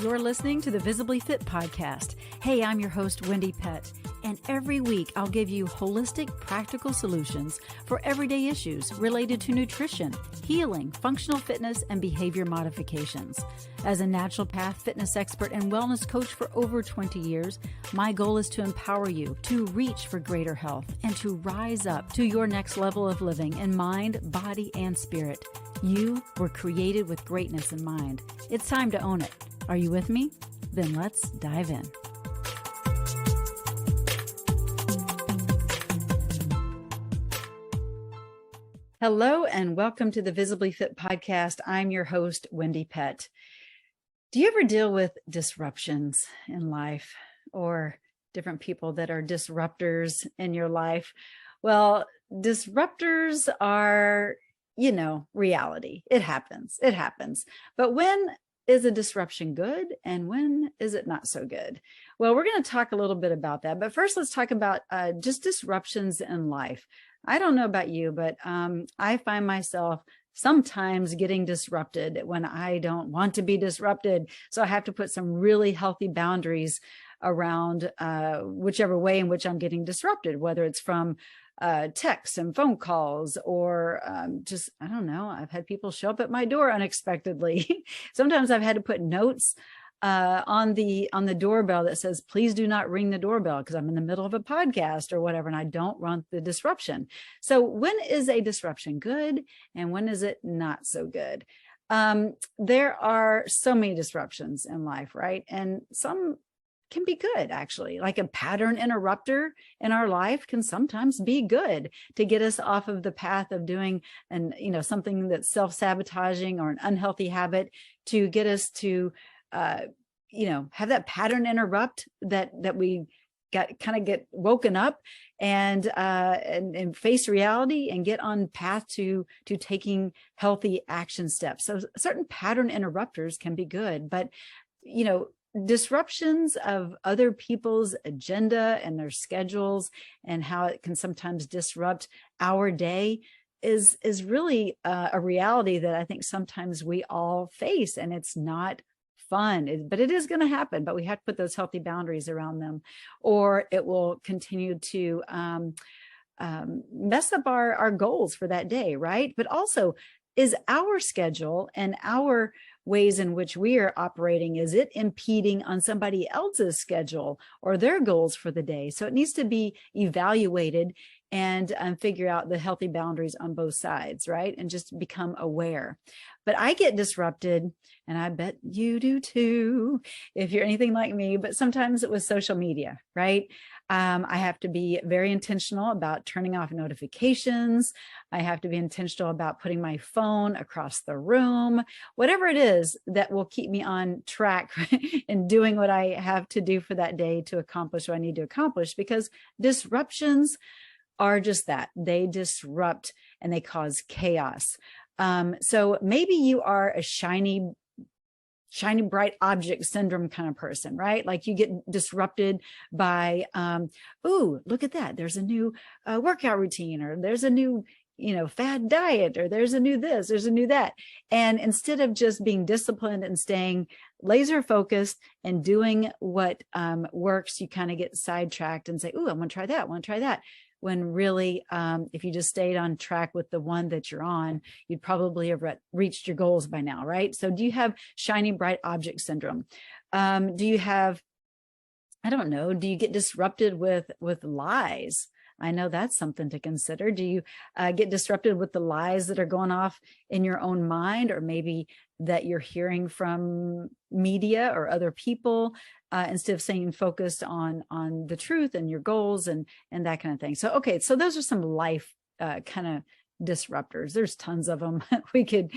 You're listening to the Visibly Fit podcast. Hey, I'm your host, Wendie Pett, and every week I'll give you holistic, practical solutions for everyday issues related to nutrition, healing, functional fitness, and behavior modifications. As a natural path fitness expert and wellness coach for over 20 years, my goal is to empower you to reach for greater health and to rise up to your next level of living in mind, body, and spirit. You were created with greatness in mind. It's time to own it. Are you with me? Then let's dive in. Hello and welcome to the Visibly Fit podcast. I'm your host, Wendie Pett. Do you ever deal with disruptions in life or different people that are disruptors in your life? Well, disruptors are, reality. It happens. But when is a disruption good and when is it not so good? Well, we're going to talk a little bit about that. But first, let's talk about just disruptions in life. I don't know about you, but I find myself sometimes getting disrupted when I don't want to be disrupted. So I have to put some really healthy boundaries around whichever way in which I'm getting disrupted, whether it's from texts and phone calls or I don't know, I've had people show up at my door unexpectedly. Sometimes I've had to put notes on the doorbell that says, please do not ring the doorbell because I'm in the middle of a podcast or whatever, and I don't want the disruption. So when is a disruption good and when is it not so good? There are so many disruptions in life, right? And some can be good, actually. Like a pattern interrupter in our life can sometimes be good to get us off of the path of doing something that's self-sabotaging or an unhealthy habit, to get us to have that pattern interrupt that we get woken up and face reality and get on path to taking healthy action steps. So certain pattern interrupters can be good, but disruptions of other people's agenda and their schedules and how it can sometimes disrupt our day is really a reality that I think sometimes we all face, and it's not fun, but it is going to happen. But we have to put those healthy boundaries around them, or it will continue to mess up our goals for that day, right? But also, is our schedule and our ways in which we are operating, is it impeding on somebody else's schedule or their goals for the day? So it needs to be evaluated and figure out the healthy boundaries on both sides, right? And just become aware. But I get disrupted, and I bet you do too, if you're anything like me, but sometimes it was social media, right? I have to be very intentional about turning off notifications. I have to be intentional about putting my phone across the room, whatever it is that will keep me on track and doing what I have to do for that day to accomplish what I need to accomplish, because disruptions are just that. They disrupt and they cause chaos. So maybe you are a shiny bright object syndrome kind of person, right? Like you get disrupted by, ooh, look at that. There's a new workout routine, or there's a new, fad diet, or there's a new this, there's a new that. And instead of just being disciplined and staying laser focused and doing what works, you kind of get sidetracked and say, ooh, I want to try that, I want to try that. When really, if you just stayed on track with the one that you're on, you'd probably have reached your goals by now, right? So do you have shiny, bright object syndrome? Do you have, I don't know, do you get disrupted with lies? I know that's something to consider. Do you get disrupted with the lies that are going off in your own mind, or maybe that you're hearing from media or other people, instead of staying focused on the truth and your goals and that kind of thing? So, okay, so those are some life kind of disruptors. There's tons of them. We could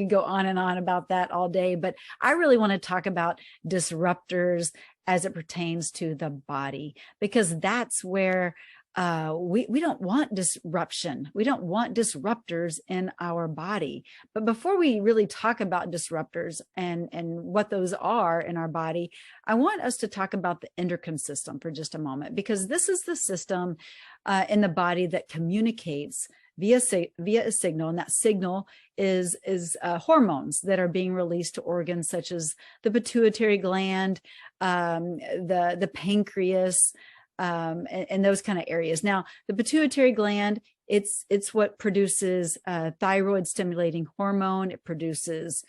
go on and on about that all day, but I really want to talk about disruptors as it pertains to the body, because that's where we don't want disruption. We don't want disruptors in our body. But before we really talk about disruptors and what those are in our body, I want us to talk about the endocrine system for just a moment, because this is the system in the body that communicates via a signal, and that signal is hormones that are being released to organs such as the pituitary gland, the pancreas, and those kind of areas. Now, the pituitary gland, it's what produces thyroid stimulating hormone. It produces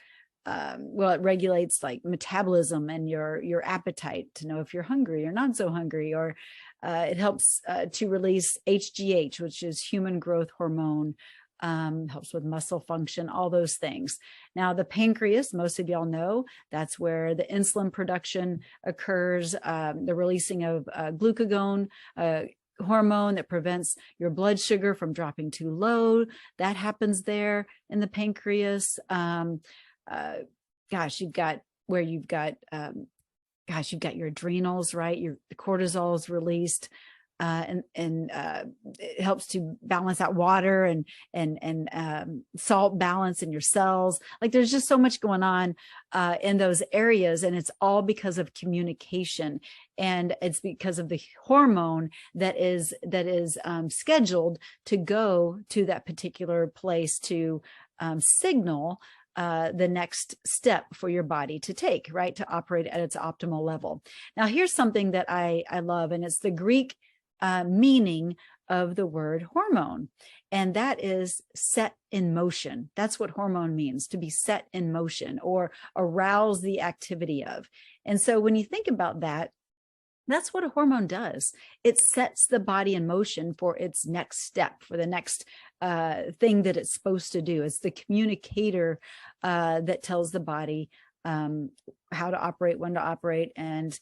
it regulates like metabolism and your appetite to know if you're hungry or not so hungry, or it helps to release HGH, which is human growth hormone, helps with muscle function, all those things. Now, the pancreas, most of y'all know, that's where the insulin production occurs, the releasing of glucagon, hormone that prevents your blood sugar from dropping too low. That happens there in the pancreas. You've got your adrenals, right? The cortisol is released, and it helps to balance out water and salt balance in your cells. Like, there's just so much going on in those areas, and it's all because of communication, and it's because of the hormone that is scheduled to go to that particular place to signal the next step for your body to take, right, to operate at its optimal level. Now, here's something that I love, and it's the Greek meaning of the word hormone, and that is set in motion. That's what hormone means, to be set in motion or arouse the activity of. And so when you think about that, that's what a hormone does. It sets the body in motion for its next step, for the next thing that it's supposed to do. It's the communicator that tells the body how to operate, when to operate, and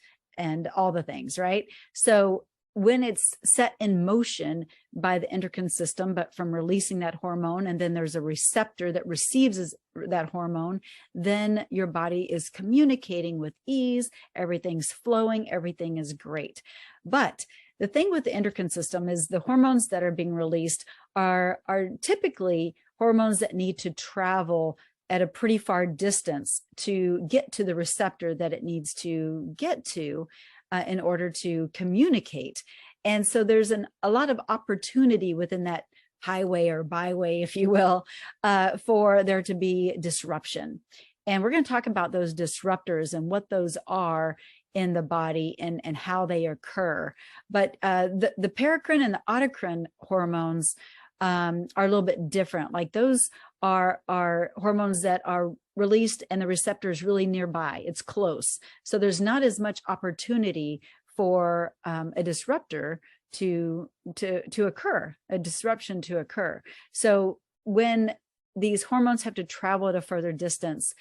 all the things, right? So when it's set in motion by the endocrine system, but from releasing that hormone, and then there's a receptor that receives that hormone, then your body is communicating with ease, everything's flowing, everything is great. But the thing with the endocrine system is the hormones that are being released are typically hormones that need to travel at a pretty far distance to get to the receptor that it needs to get to in order to communicate. And so there's a lot of opportunity within that highway or byway, if you will, for there to be disruption. And we're going to talk about those disruptors and what those are in the body and how they occur. But the paracrine and the autocrine hormones are a little bit different. Like, those are hormones that are released and the receptor is really nearby. It's close. So there's not as much opportunity for a disruptor to occur, a disruption to occur. So when these hormones have to travel at a further distance,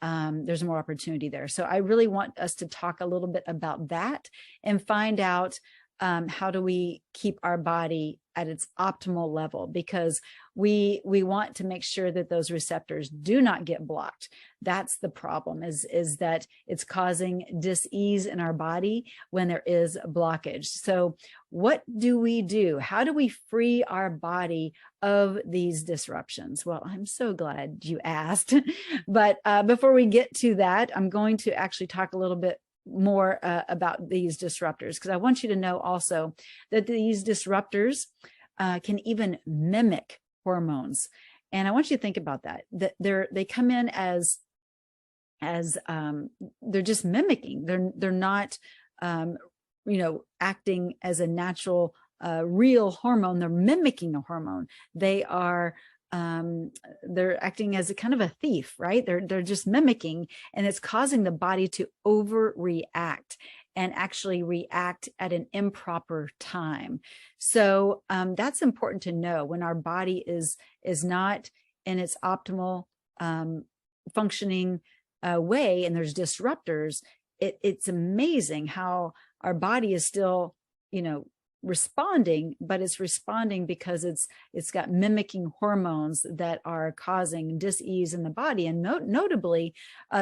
there's more opportunity there. So I really want us to talk a little bit about that and find out how do we keep our body at its optimal level, because we want to make sure that those receptors do not get blocked. That's the problem, is that it's causing dis-ease in our body when there is a blockage. So what do we do? How do we free our body of these disruptions? Well, I'm so glad you asked. But before we get to that, I'm going to actually talk a little bit more about these disruptors, because I want you to know also that these disruptors can even mimic hormones. And I want you to think about that they come in as they're just mimicking. They're not acting as a natural real hormone. They're mimicking a hormone. They're acting as a kind of a thief, right? They're just mimicking, and it's causing the body to overreact and actually react at an improper time. So that's important to know. When our body is not in its optimal functioning way, and there's disruptors, it's amazing how our body is still, responding, but it's responding because it's got mimicking hormones that are causing dis-ease in the body. And notably,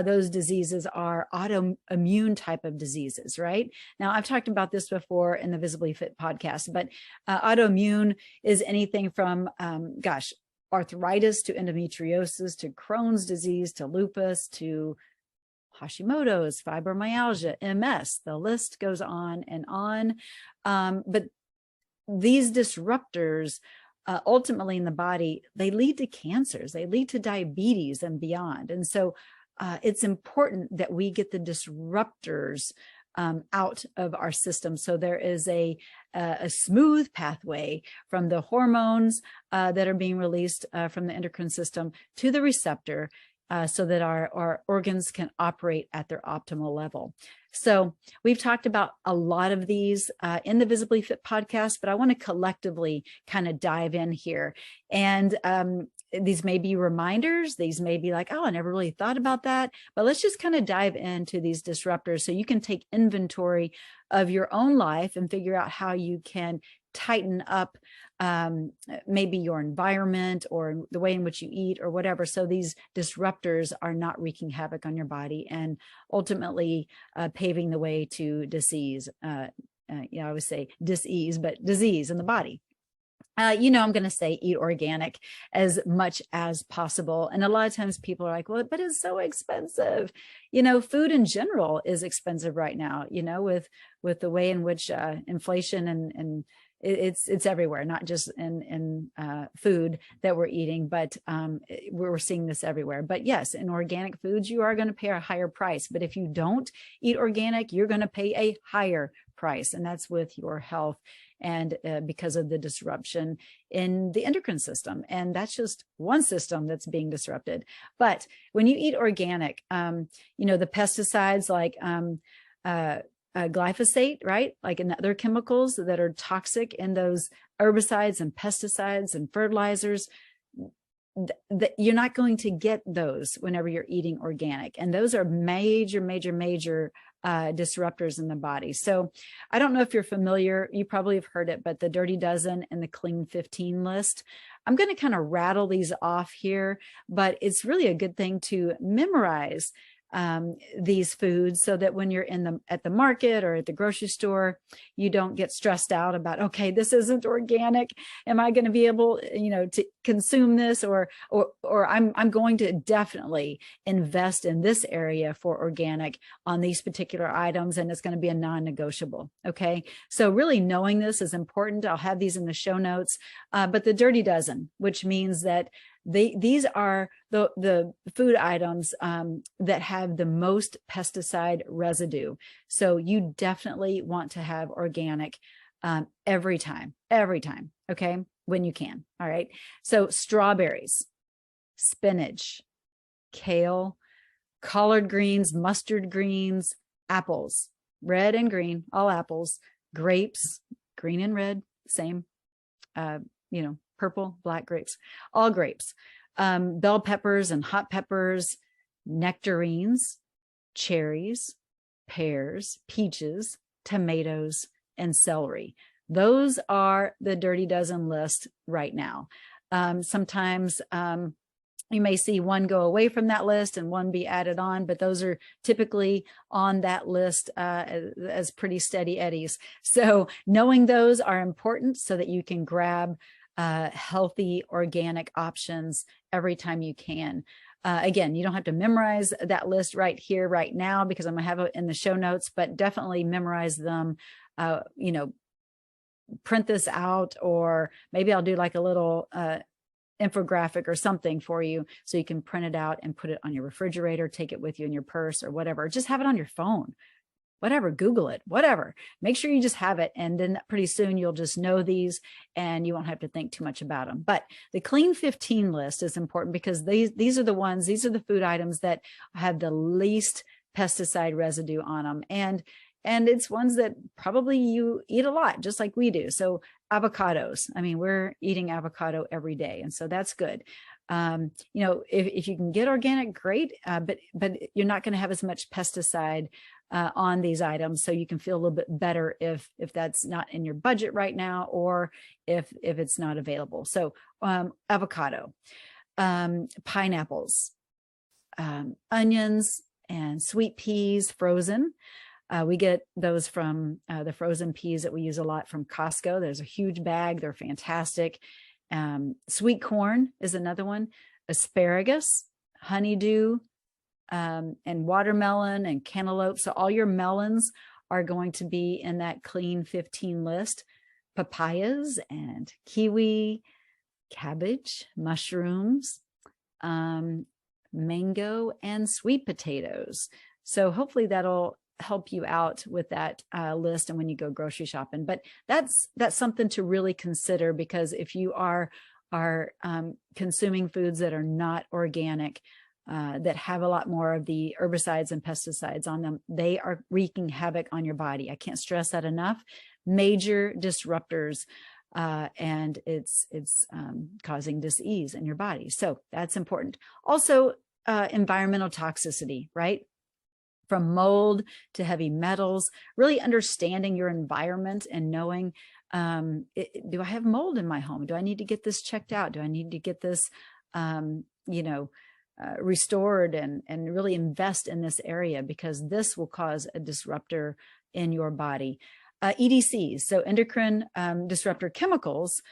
those diseases are autoimmune type of diseases, right? Now, I've talked about this before in the Visibly Fit podcast, but autoimmune is anything from, arthritis to endometriosis to Crohn's disease to lupus to Hashimoto's, fibromyalgia, MS, the list goes on and on. But these disruptors ultimately in the body, they lead to cancers, they lead to diabetes and beyond. And so it's important that we get the disruptors out of our system. So there is a smooth pathway from the hormones that are being released from the endocrine system to the receptor, so that our organs can operate at their optimal level. So we've talked about a lot of these in the Visibly Fit podcast, but I want to collectively kind of dive in here. And these may be reminders. These may be like, oh, I never really thought about that. But let's just kind of dive into these disruptors so you can take inventory of your own life and figure out how you can tighten up maybe your environment or the way in which you eat or whatever. So these disruptors are not wreaking havoc on your body and ultimately paving the way to disease. I always say disease, but disease in the body. I'm going to say eat organic as much as possible. And a lot of times people are like, well, but it's so expensive. Food in general is expensive right now, with the way in which inflation and it's everywhere, not just in food that we're eating, but we're seeing this everywhere. But yes, in organic foods, you are going to pay a higher price. But if you don't eat organic, you're going to pay a higher price. And that's with your health and because of the disruption in the endocrine system. And that's just one system that's being disrupted. But when you eat organic, the pesticides like glyphosate, right? Like in other chemicals that are toxic in those herbicides and pesticides and fertilizers, you're not going to get those whenever you're eating organic. And those are major disruptors in the body. So I don't know if you're familiar, you probably have heard it, but the Dirty Dozen and the Clean 15 list. I'm going to kind of rattle these off here, but it's really a good thing to memorize these foods so that when you're at the market or at the grocery store, you don't get stressed out about, okay, this isn't organic. Am I going to be able, to consume this or I'm going to definitely invest in this area for organic on these particular items. And it's going to be a non-negotiable. Okay. So really knowing this is important. I'll have these in the show notes, but the Dirty Dozen, which means that these are the food items that have the most pesticide residue. So you definitely want to have organic every time, okay, when you can. All right. So strawberries, spinach, kale, collard greens, mustard greens, apples, red and green, all apples, grapes, green and red, same, purple, black grapes, all grapes, bell peppers and hot peppers, nectarines, cherries, pears, peaches, tomatoes, and celery. Those are the Dirty Dozen list right now. Sometimes you may see one go away from that list and one be added on, but those are typically on that list as pretty steady eddies. So knowing those are important so that you can grab healthy organic options every time you can. Again, you don't have to memorize that list right here, right now, because I'm going to have it in the show notes, but definitely memorize them, print this out, or maybe I'll do like a little infographic or something for you so you can print it out and put it on your refrigerator, take it with you in your purse or whatever. Just have it on your phone. Whatever, Google it, whatever. Make sure you just have it. And then pretty soon you'll just know these and you won't have to think too much about them. But the Clean 15 list is important because these are the food items that have the least pesticide residue on them. And it's ones that probably you eat a lot, just like we do. So avocados, we're eating avocado every day. And so that's good. If you can get organic, great. But you're not going to have as much pesticide on these items, so you can feel a little bit better if that's not in your budget right now, or if it's not available. So avocado, pineapples, onions, and sweet peas frozen. We get those from the frozen peas that we use a lot from Costco. There's a huge bag. They're fantastic. Sweet corn is another one. Asparagus, honeydew, and watermelon and cantaloupe. So all your melons are going to be in that Clean 15 list. Papayas and kiwi, cabbage, mushrooms, mango, and sweet potatoes. So hopefully that'll help you out with that list and when you go grocery shopping. But that's something to really consider, because if you are consuming foods that are not organic, that have a lot more of the herbicides and pesticides on them, they are wreaking havoc on your body. I can't stress that enough. Major disruptors, and it's causing disease in your body. So that's important. Also, environmental toxicity, right? From mold to heavy metals, really understanding your environment and knowing, do I have mold in my home? Do I need to get this checked out? Do I need to get this, restored, and really invest in this area, because this will cause a disruptor in your body. EDCs, so endocrine disruptor chemicals,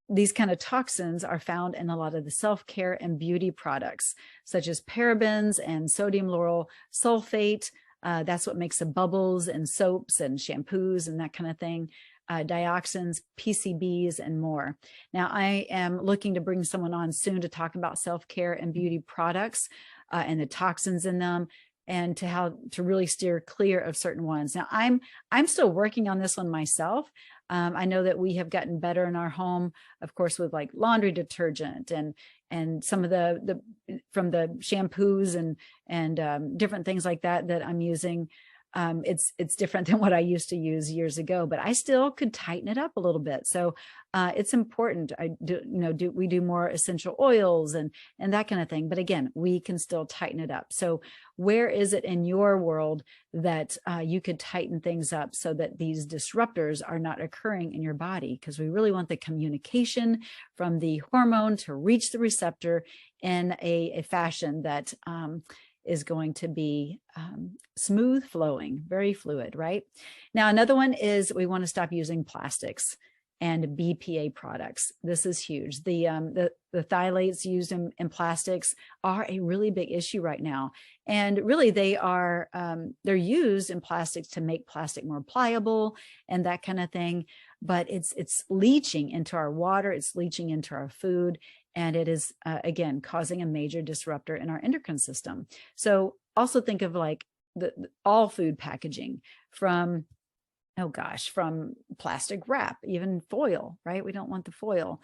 these kind of toxins are found in a lot of the self-care and beauty products, such as parabens and sodium lauryl sulfate. That's what makes the bubbles in soaps and shampoos and that kind of thing. Dioxins, PCBs, and more. Now, I am looking to bring someone on soon to talk about self-care and beauty products and the toxins in them, and to how to really steer clear of certain ones. Now, I'm still working on this one myself. I know that we have gotten better in our home, of course, with like laundry detergent and some of the from the shampoos and different things like that I'm using. It's different than what I used to use years ago, but I still could tighten it up a little bit. So it's important. We do more essential oils and that kind of thing. But again, we can still tighten it up. So where is it in your world that you could tighten things up so that these disruptors are not occurring in your body? Because we really want the communication from the hormone to reach the receptor in a fashion that is going to be smooth flowing, very fluid, right? Now, another one is we want to stop using plastics and BPA products. This is huge. The phthalates used in plastics are a really big issue right now. And really they are, they're used in plastics to make plastic more pliable and that kind of thing. But it's leaching into our water, it's leaching into our food, and it is, again, causing a major disruptor in our endocrine system. So also think of like all food packaging from, oh gosh, from plastic wrap, even foil, right? We don't want the foil.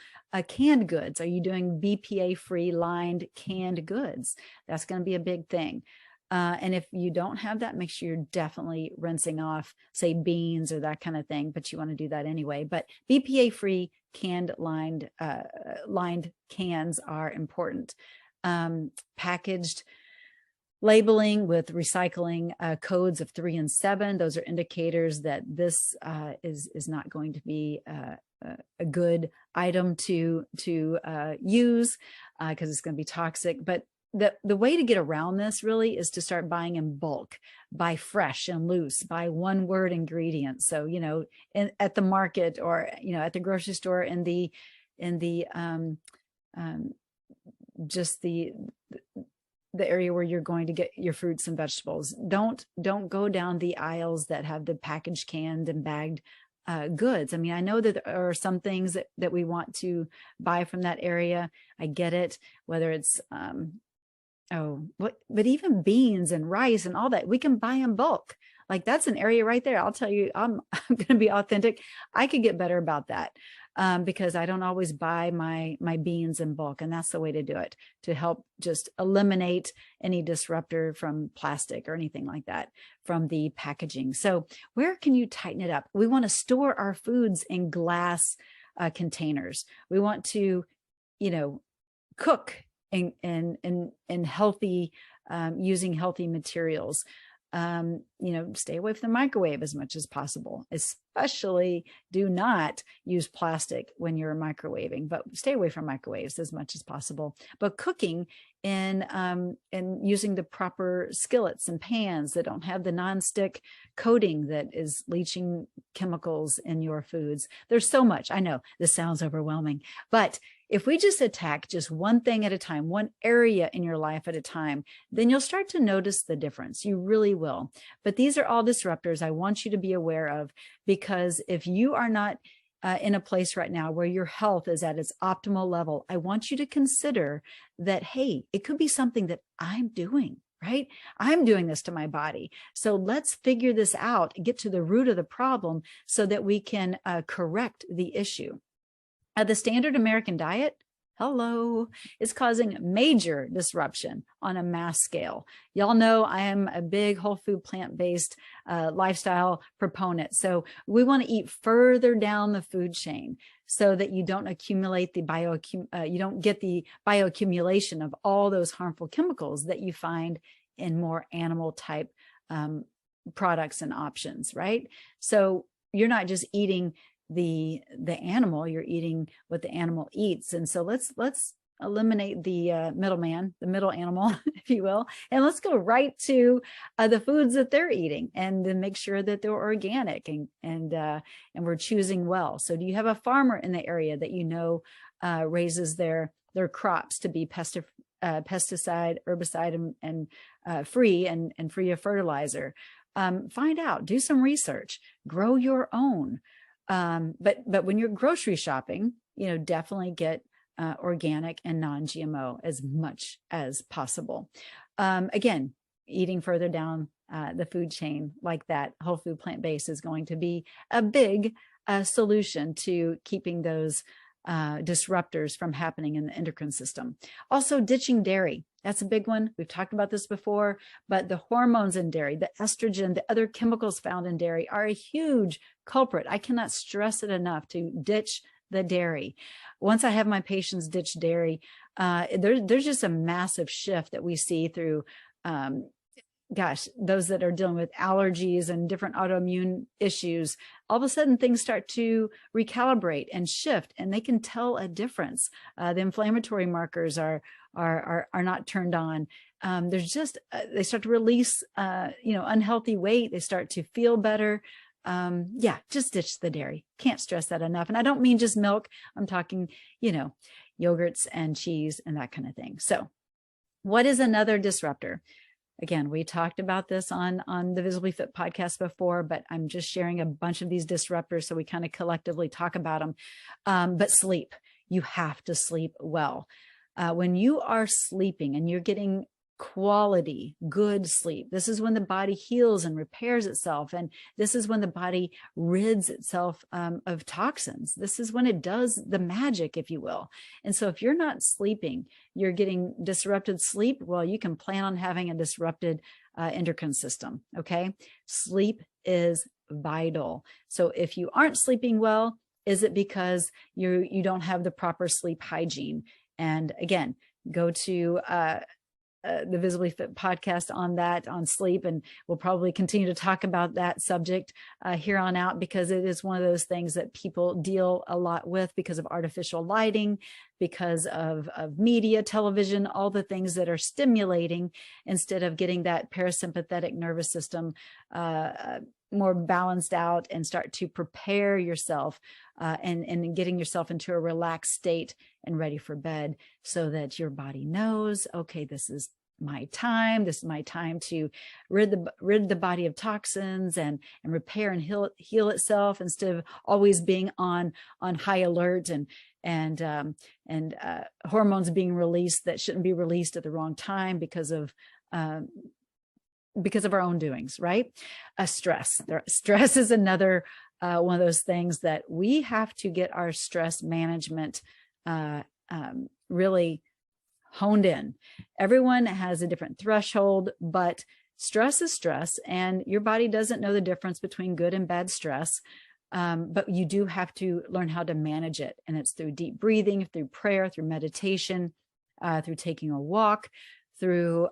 Canned goods. Are you doing BPA-free lined canned goods? That's going to be a big thing. And if you don't have that, make sure you're definitely rinsing off, say, beans or that kind of thing, but you want to do that anyway. But BPA-free canned lined cans are important. Packaged labeling with recycling codes of 3 and 7. Those are indicators that this is not going to be a good item to use because it's going to be toxic. But the way to get around this really is to start buying in bulk, buy fresh and loose, buy one word ingredients. So, at the market or, at the grocery store just the area where you're going to get your fruits and vegetables. Don't go down the aisles that have the packaged, canned and bagged goods. I mean, I know that there are some things that we want to buy from that area. I get it, whether it's, but even beans and rice and all that, we can buy in bulk. Like that's an area right there. I'll tell you, I'm going to be authentic. I could get better about that because I don't always buy my beans in bulk. And that's the way to do it, to help just eliminate any disruptor from plastic or anything like that from the packaging. So where can you tighten it up? We want to store our foods in glass containers. We want to, cook in healthy, using healthy materials. Stay away from the microwave as much as possible. Especially do not use plastic when you're microwaving, but stay away from microwaves as much as possible. But cooking and using the proper skillets and pans that don't have the nonstick coating that is leaching chemicals in your foods. There's so much. I know this sounds overwhelming, but if we just attack just one thing at a time, one area in your life at a time, then you'll start to notice the difference. You really will. But these are all disruptors I want you to be aware of, because if you are not in a place right now where your health is at its optimal level, I want you to consider that, hey, it could be something that I'm doing, right? I'm doing this to my body. So let's figure this out, get to the root of the problem so that we can correct the issue. The standard American diet, hello, is causing major disruption on a mass scale. Y'all know I am a big whole food plant-based lifestyle proponent. So we want to eat further down the food chain so that you don't accumulate the you don't get the bioaccumulation of all those harmful chemicals that you find in more animal type products and options, right? So you're not just eating the animal, you're eating what the animal eats. And so let's eliminate the middleman, the middle animal, if you will, and let's go right to the foods that they're eating, and then make sure that they're organic and we're choosing well. So do you have a farmer in the area that you know raises their crops to be pesticide, herbicide, and free and free of fertilizer? Find out, do some research, grow your own. But when you're grocery shopping, definitely get organic and non-GMO as much as possible. Again, eating further down the food chain like that, whole food plant-based is going to be a big solution to keeping those disruptors from happening in the endocrine system. Also, ditching dairy. That's a big one. We've talked about this before, but the hormones in dairy, the estrogen, the other chemicals found in dairy are a huge culprit. I cannot stress it enough to ditch the dairy. Once I have my patients ditch dairy, there's just a massive shift that we see through those that are dealing with allergies and different autoimmune issues. All of a sudden things start to recalibrate and shift, and they can tell a difference. The inflammatory markers are not turned on. There's just they start to release unhealthy weight. They start to feel better. Just ditch the dairy. Can't stress that enough. And I don't mean just milk. I'm talking yogurts and cheese and that kind of thing. So what is another disruptor? Again, we talked about this on the Visibly Fit podcast before, but I'm just sharing a bunch of these disruptors so we kind of collectively talk about them. But sleep, you have to sleep well. When you are sleeping and you're getting quality, good sleep, this is when the body heals and repairs itself. And this is when the body rids itself of toxins. This is when it does the magic, if you will. And so if you're not sleeping, you're getting disrupted sleep, well, you can plan on having a disrupted endocrine system, okay? Sleep is vital. So if you aren't sleeping well, is it because you don't have the proper sleep hygiene? And again, go to the Visibly Fit podcast on sleep, and we'll probably continue to talk about that subject here on out, because it is one of those things that people deal a lot with because of artificial lighting, because of media, television, all the things that are stimulating, instead of getting that parasympathetic nervous system more balanced out and start to prepare yourself and getting yourself into a relaxed state and ready for bed, so that your body knows, okay, this is my time. This is my time to rid the body of toxins and repair and heal itself, instead of always being on high alert and hormones being released that shouldn't be released at the wrong time because of our own doings, right? Stress. Stress is another one of those things that we have to get our stress management really honed in. Everyone has a different threshold, but stress is stress, and your body doesn't know the difference between good and bad stress. But you do have to learn how to manage it. And it's through deep breathing, through prayer, through meditation, through taking a walk, through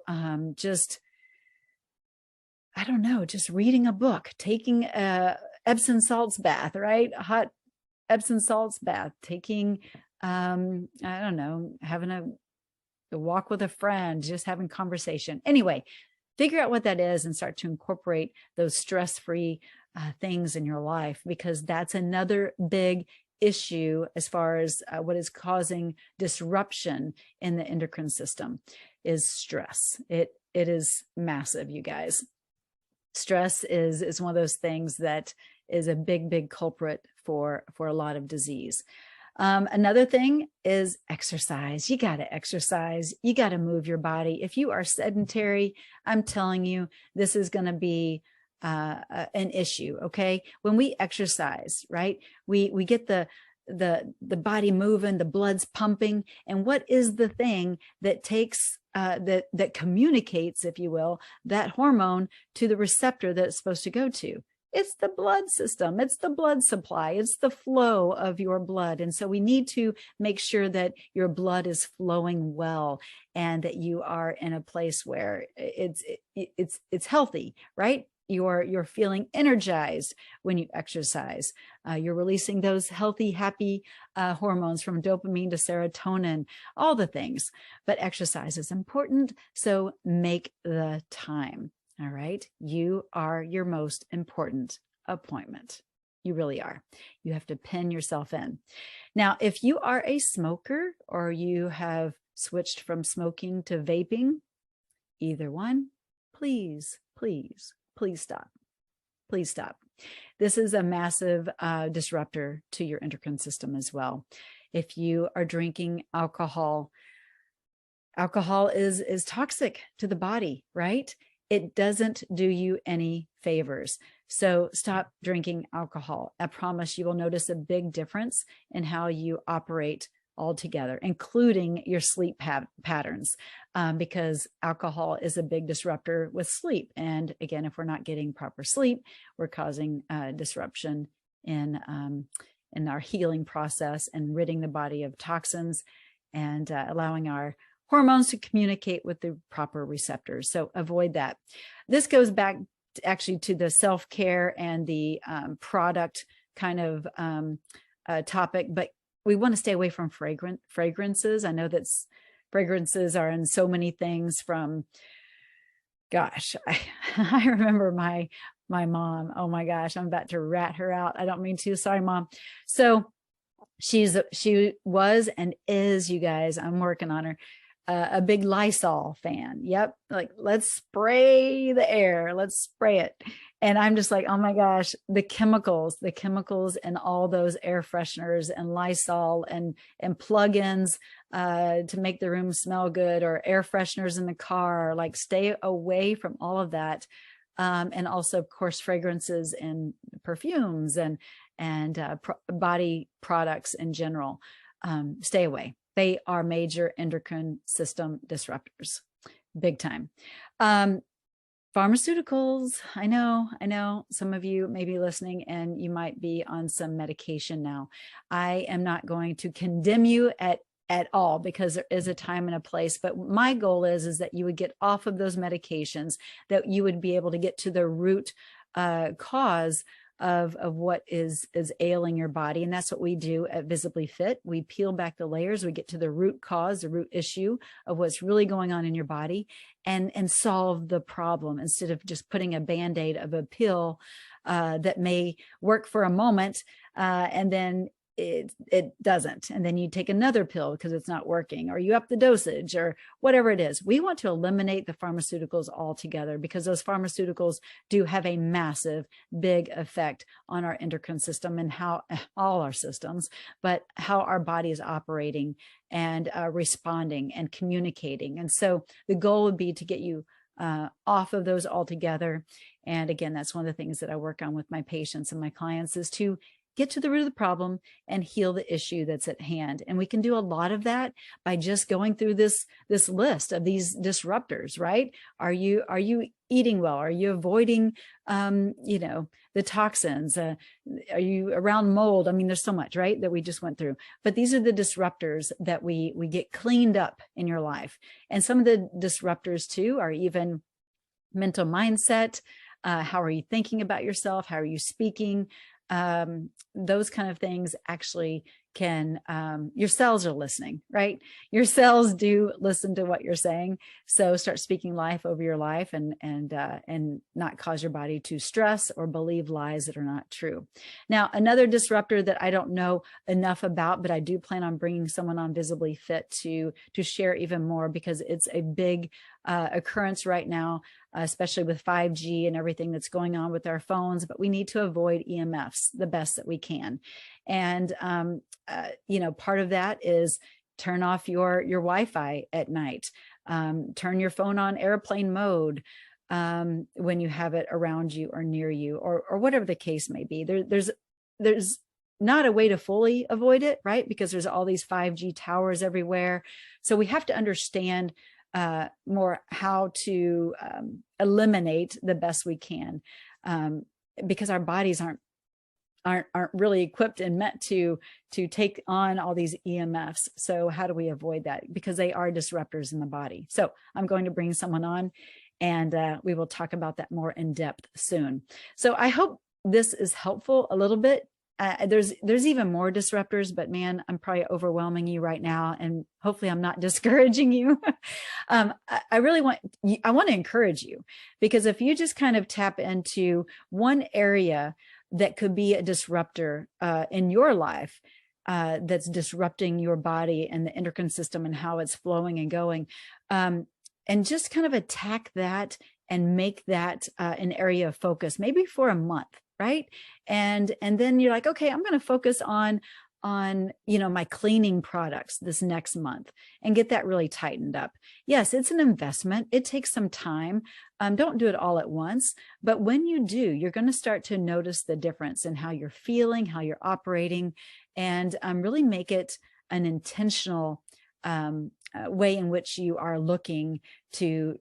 just reading a book, taking a Epsom salts bath, right? A hot Epsom salts bath, taking, having a walk with a friend, just having conversation. Anyway, figure out what that is and start to incorporate those stress-free things in your life, because that's another big issue as far as what is causing disruption in the endocrine system is stress. It is massive, you guys. Stress is one of those things that is a big culprit for a lot of disease. Another thing is exercise. You got to exercise. You got to move your body. If you are sedentary, I'm telling you, this is going to be an issue. Okay. When we exercise, right, we get the body moving, the blood's pumping. And what is the thing that takes, that communicates, if you will, that hormone to the receptor that it's supposed to go to? It's the blood system. It's the blood supply. It's the flow of your blood. And so we need to make sure that your blood is flowing well and that you are in a place where it's healthy, right? You're feeling energized when you exercise. You're releasing those healthy, happy hormones from dopamine to serotonin, all the things. But exercise is important, so make the time. All right. You are your most important appointment. You really are. You have to pin yourself in. Now, if you are a smoker or you have switched from smoking to vaping, either one, please, please, please stop. Please stop. This is a massive disruptor to your endocrine system as well. If you are drinking alcohol, alcohol is toxic to the body, right? It doesn't do you any favors. So stop drinking alcohol. I promise you will notice a big difference in how you operate altogether, including your sleep patterns, because alcohol is a big disruptor with sleep. And again, if we're not getting proper sleep, we're causing disruption in our healing process and ridding the body of toxins and allowing our hormones to communicate with the proper receptors. So avoid that. This goes back actually to the self-care and the product kind of topic, but we want to stay away from fragrances. I know that fragrances are in so many things from, gosh, I remember my mom. Oh my gosh, I'm about to rat her out. I don't mean to. Sorry, Mom. So she was and is, you guys, I'm working on her, a big Lysol fan. Yep. Like, let's spray the air. Let's spray it. And I'm just like, oh my gosh, the chemicals and all those air fresheners and Lysol and plugins to make the room smell good, or air fresheners in the car. Like, stay away from all of that. And also, of course, fragrances and perfumes and body products in general. Stay away. They are major endocrine system disruptors, big time. Pharmaceuticals. I know some of you may be listening and you might be on some medication now. I am not going to condemn you at all, because there is a time and a place. But my goal is that you would get off of those medications, that you would be able to get to the root cause of what is ailing your body. And that's what we do at Visibly Fit. We peel back the layers, we get to the root cause, the root issue of what's really going on in your body, and solve the problem, instead of just putting a Band-Aid of a pill that may work for a moment and then it doesn't. And then you take another pill because it's not working, or you up the dosage, or whatever it is. We want to eliminate the pharmaceuticals altogether, because those pharmaceuticals do have a massive, big effect on our endocrine system and how all our systems, but how our body is operating and responding and communicating. And so the goal would be to get you off of those altogether. And again, that's one of the things that I work on with my patients and my clients, is to get to the root of the problem and heal the issue that's at hand. And we can do a lot of that by just going through this list of these disruptors, right? Are you eating well? Are you avoiding, the toxins? Are you around mold? I mean, there's so much, right, that we just went through. But these are the disruptors that we get cleaned up in your life. And some of the disruptors too are even mental mindset. How are you thinking about yourself? How are you speaking? Those kind of things actually your cells are listening, right? Your cells do listen to what you're saying. So start speaking life over your life and not cause your body to stress or believe lies that are not true. Now, another disruptor that I don't know enough about, but I do plan on bringing someone on Visibly Fit to share even more, because it's a big occurrence right now, especially with 5G and everything that's going on with our phones, but we need to avoid EMFs the best that we can. And, part of that is turn off your Wi-Fi at night, turn your phone on airplane mode when you have it around you or near you, or whatever the case may be. There's not a way to fully avoid it, right? Because there's all these 5G towers everywhere. So we have to understand more how to eliminate the best we can, because our bodies aren't really equipped and meant to take on all these EMFs. So how do we avoid that? Because they are disruptors in the body. So I'm going to bring someone on, and we will talk about that more in depth soon. So I hope this is helpful a little bit. There's even more disruptors, but man, I'm probably overwhelming you right now, and hopefully I'm not discouraging you. I want to encourage you, because if you just kind of tap into one area that could be a disruptor in your life, that's disrupting your body and the endocrine system and how it's flowing and going, and just kind of attack that and make that an area of focus, maybe for a month. Right. And then you're like, okay, I'm going to focus on my cleaning products this next month and get that really tightened up. Yes, it's an investment. It takes some time. Don't do it all at once. But when you do, you're going to start to notice the difference in how you're feeling, how you're operating, and really make it an intentional way in which you are looking to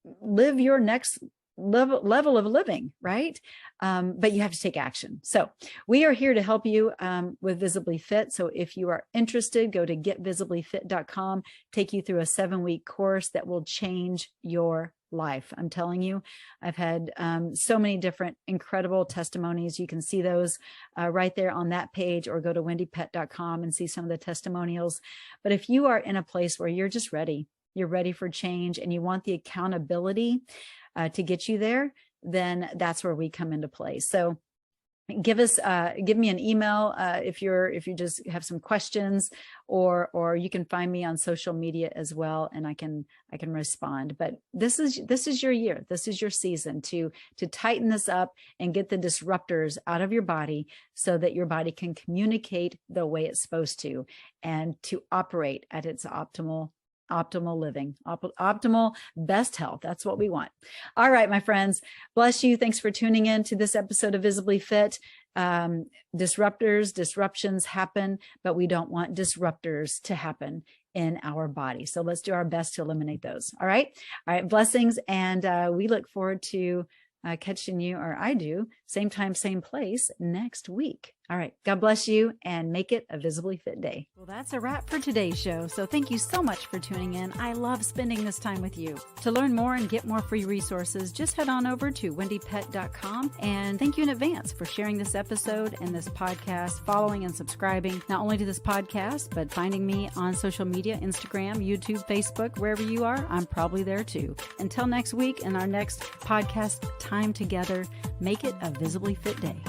live your next level of living, right? But you have to take action. So we are here to help you with Visibly Fit. So if you are interested, go to getvisiblyfit.com, take you through a 7-week course that will change your life. I'm telling you, I've had so many different incredible testimonies. You can see those right there on that page, or go to wendiepett.com and see some of the testimonials. But if you are in a place where you're just ready, you're ready for change, and you want the accountability to get you there, then that's where we come into play. So give me an email if you just have some questions, or you can find me on social media as well, and I can respond. But this is your year. This is your season to tighten this up and get the disruptors out of your body, so that your body can communicate the way it's supposed to, and to operate at its optimal living, optimal best health. That's what we want. All right, my friends, bless you. Thanks for tuning in to this episode of Visibly Fit. Disruptions happen, but we don't want disruptors to happen in our body. So let's do our best to eliminate those. All right. Blessings. And we look forward to catching you, or I do, same time, same place next week. All right. God bless you, and make it a Visibly Fit day. Well, that's a wrap for today's show. So thank you so much for tuning in. I love spending this time with you. To learn more and get more free resources, just head on over to wendiepett.com. And thank you in advance for sharing this episode and this podcast, following and subscribing, not only to this podcast, but finding me on social media, Instagram, YouTube, Facebook, wherever you are, I'm probably there too. Until next week and our next podcast time together, make it a Visibly Fit day.